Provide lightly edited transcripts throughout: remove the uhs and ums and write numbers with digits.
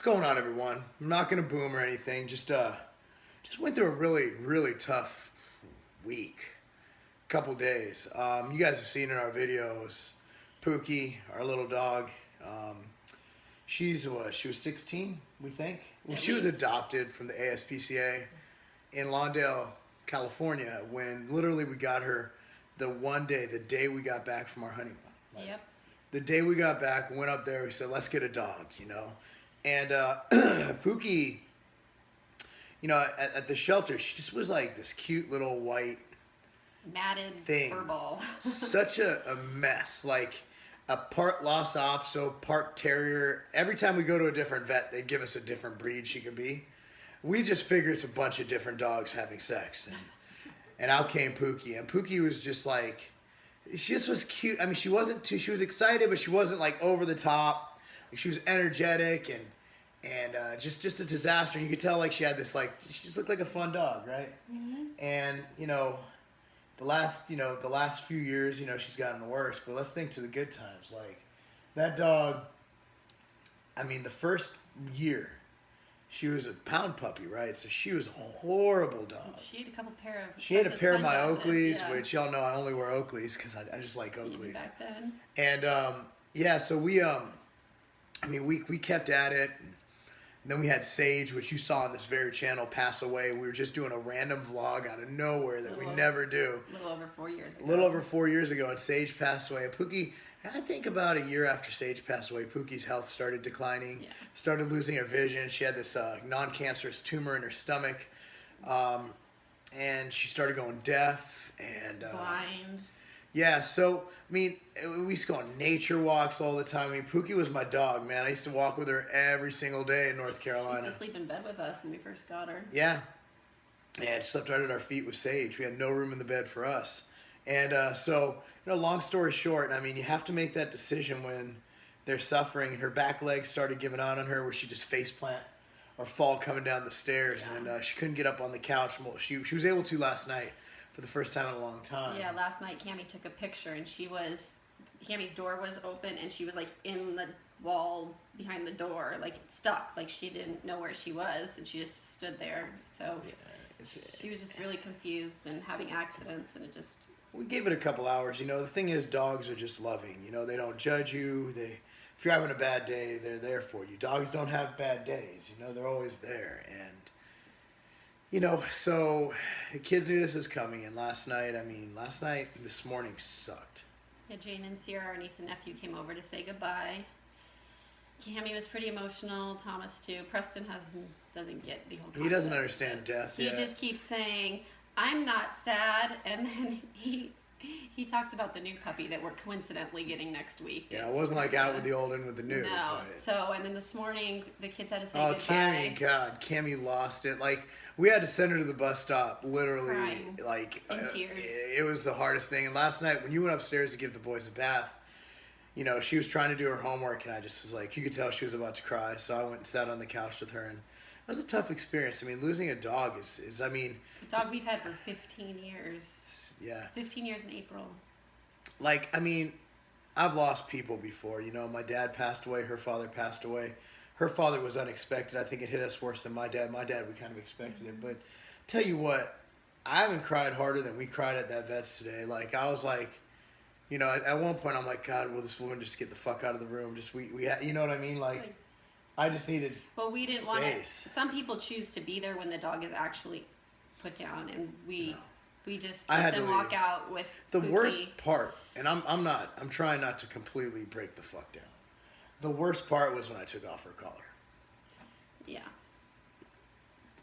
going on, everyone? I'm not gonna boom or anything. Just went through a really tough week, couple days. You guys have seen in our videos, Pookie, our little dog. She's what? She was 16, we think. Well, she was adopted from the ASPCA in Lawndale, California. When literally we got her the day we got back from our honeymoon. Yep. The day we got back, went up there. We said, let's get a dog, And Pookie, at the shelter, she just was like this cute little white matted thing. fur ball. Such a mess. Like a part Lhasa Apso, part terrier. Every time we go to a different vet, they give us a different breed she could be. We just figure it's a bunch of different dogs having sex. And out came Pookie. And Pookie was just like, she just was cute. I mean, she was excited, but she wasn't like over the top. Like, she was energetic and just a disaster. You could tell like she had this she just looked like a fun dog, right? Mm-hmm. And the last few years, she's gotten worse. But let's think to the good times. Like that dog. I mean, the first year, she was a pound puppy, right? So she was a horrible dog. She had a couple pair of. She had a pair of my sunglasses, Oakleys, which y'all know I only wear Oakleys because I just like even Oakleys. back then. And so we kept at it. And then we had Sage, which you saw on this very channel, pass away. We were just doing a random vlog out of nowhere that we never do. A little over 4 years ago. A little over 4 years ago, and Sage passed away. And Pookie, I think about a year after Sage passed away, Pookie's health started declining, started losing her vision. She had this non-cancerous tumor in her stomach, and she started going deaf and blind. Yeah, so, I mean, we used to go on nature walks all the time. I mean, Pookie was my dog, man. I used to walk with her every single day in North Carolina. She used to sleep in bed with us when we first got her. Yeah. And she slept right at our feet with Sage. We had no room in the bed for us. And so, long story short, I mean, you have to make that decision when they're suffering. And her back legs started giving out on her where she just face plant or fall coming down the stairs. Yeah. And she couldn't get up on the couch. She was able to last night. For the first time in a long time. Yeah, last night Cammie took a picture and Cammie's door was open and she was like in the wall behind the door, like stuck, like she didn't know where she was and she just stood there. So she was just really confused and having accidents and it just... We gave it a couple hours. The thing is dogs are just loving. They don't judge you. If you're having a bad day, they're there for you. Dogs don't have bad days. They're always there. And so the kids knew this was coming, and last night, this morning sucked. Yeah, Jane and Sierra, our niece and nephew, came over to say goodbye. Cammie was pretty emotional, Thomas too. Preston doesn't get the whole concept. He doesn't understand death yet. He just keeps saying, I'm not sad, and then he talks about the new puppy that we're coincidentally getting next week. Yeah, it wasn't like out with the old and with the new. No. But... and then this morning, the kids had to say goodbye. Cammie lost it. Like, we had to send her to the bus stop, literally. Crying. Like, in tears. It was the hardest thing. And last night, when you went upstairs to give the boys a bath, she was trying to do her homework, and I just was like, you could tell she was about to cry. So I went and sat on the couch with her, and it was a tough experience. I mean, losing a dog is a dog we've had for 15 years. Yeah. 15 years in April. Like, I mean, I've lost people before. My dad passed away. Her father passed away. Her father was unexpected. I think it hit us worse than my dad. My dad, we kind of expected it. But tell you what, I haven't cried harder than we cried at that vet's today. Like, I was like, at one point, I'm like, God, will this woman just get the fuck out of the room? Just, you know what I mean? Like, I just needed Well, we didn't want to. Some people choose to be there when the dog is actually put down, and we just let them walk out with the Pookie. Worst part, and I'm trying not to completely break the fuck down. The worst part was when I took off her collar. Yeah.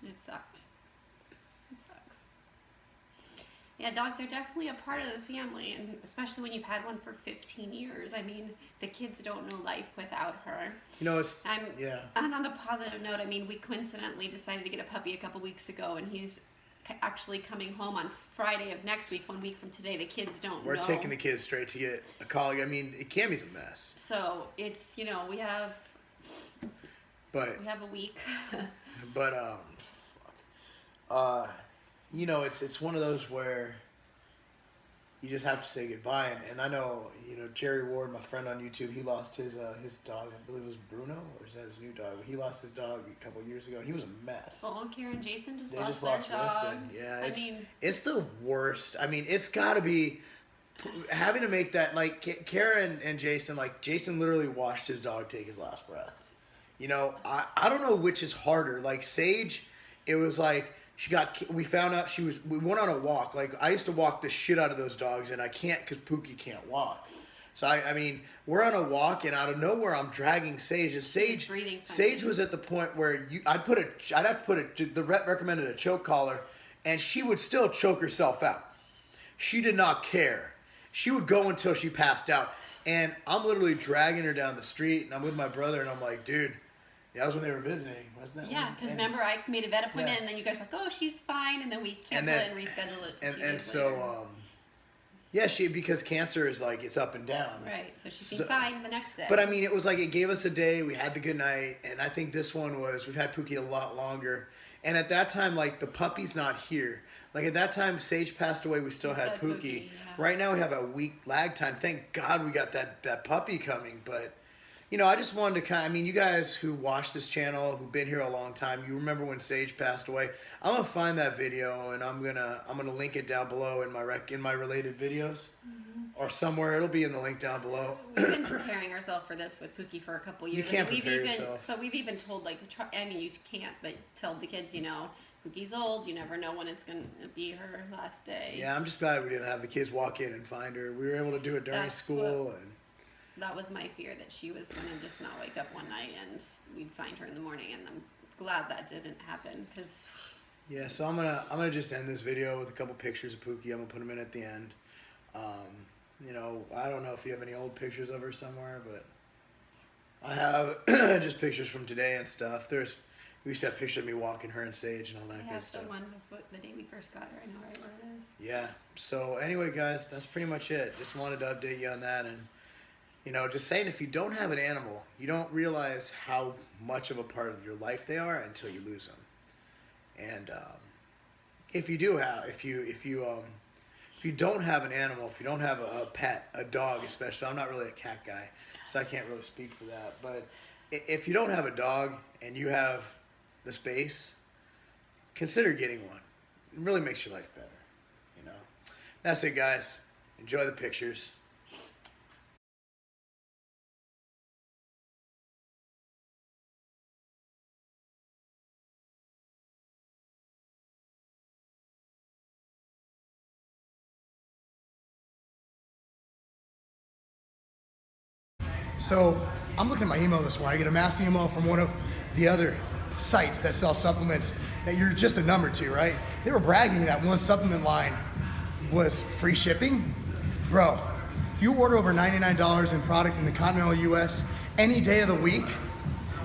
It sucked. It sucks. Yeah, dogs are definitely a part of the family, and especially when you've had one for 15 years. I mean, the kids don't know life without her. And on the positive note, I mean, we coincidentally decided to get a puppy a couple weeks ago, and he's actually coming home on Friday of next week, 1 week from today. The kids don't know. We're taking the kids straight to get a collie. I mean, Cammie's a mess. So it's, we have a week. But it's one of those where you just have to say goodbye. And I know, Jerry Ward, my friend on YouTube, he lost his dog. I believe it was Bruno, or is that his new dog? He lost his dog a couple years ago. He was a mess. Oh, Karen and Jason They lost just their lost dog. Winston. Yeah, it's the worst. I mean, it's got to be having to make that, like, Karen and Jason, like, Jason literally watched his dog take his last breath. I don't know which is harder. Like, Sage, it was like, we found out we went on a walk. Like, I used to walk the shit out of those dogs, and I can't because Pookie can't walk. So, I mean, we're on a walk, and out of nowhere, I'm dragging Sage. And Sage was at the point where I'd have to put the vet recommended a choke collar, and she would still choke herself out. She did not care. She would go until she passed out. And I'm literally dragging her down the street, and I'm with my brother, and I'm like, dude, that was when they were visiting, wasn't it? Yeah, because remember I made a vet appointment, and then you guys were like, oh, she's fine, and then we canceled it and rescheduled it. And so, because cancer is like, it's up and down. Right, so she'd be fine the next day. But I mean, it was like, it gave us a day, we had the good night, and I think this one we've had Pookie a lot longer. And at that time, like, the puppy's not here. Like, at that time, Sage passed away, we still had Pookie. Yeah. Right now, we have a week lag time. Thank God we got that puppy coming, but... I just wanted to you guys who watch this channel, who've been here a long time, you remember when Sage passed away. I'm gonna find that video, and I'm gonna link it down below in my related videos, or somewhere. It'll be in the link down below. We've been preparing ourselves for this with Pookie for a couple years. You can't prepare yourself. But we've even told, like, you can't, but tell the kids, Pookie's old. You never know when it's gonna be her last day. Yeah, I'm just glad we didn't have the kids walk in and find her. We were able to do it during school and. That was my fear, that she was going to just not wake up one night and we'd find her in the morning, and I'm glad that didn't happen, because... Yeah, so I'm gonna just end this video with a couple pictures of Pookie. I'm going to put them in at the end. I don't know if you have any old pictures of her somewhere, but I have just pictures from today and stuff. We used to have pictures of me walking her and Sage and all that good stuff. I have the one before, the day we first got her. I know right where it is. Yeah, so anyway, guys, that's pretty much it. Just wanted to update you on that, and... just saying, if you don't have an animal, you don't realize how much of a part of your life they are until you lose them. And if you don't have an animal, if you don't have a pet, a dog especially, I'm not really a cat guy, so I can't really speak for that. But if you don't have a dog and you have the space, consider getting one. It really makes your life better. That's it, guys. Enjoy the pictures. So I'm looking at my email this morning. I get a mass email from one of the other sites that sell supplements that you're just a number to, right? They were bragging that one supplement line was free shipping. Bro, if you order over $99 in product in the continental US any day of the week,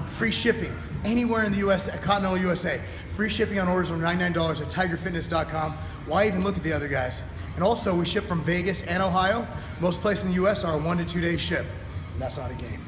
free shipping anywhere in the US, at continental USA. Free shipping on orders over $99 at tigerfitness.com. Why even look at the other guys? And also, we ship from Vegas and Ohio. Most places in the US are a 1 to 2 day ship. And that's not a game.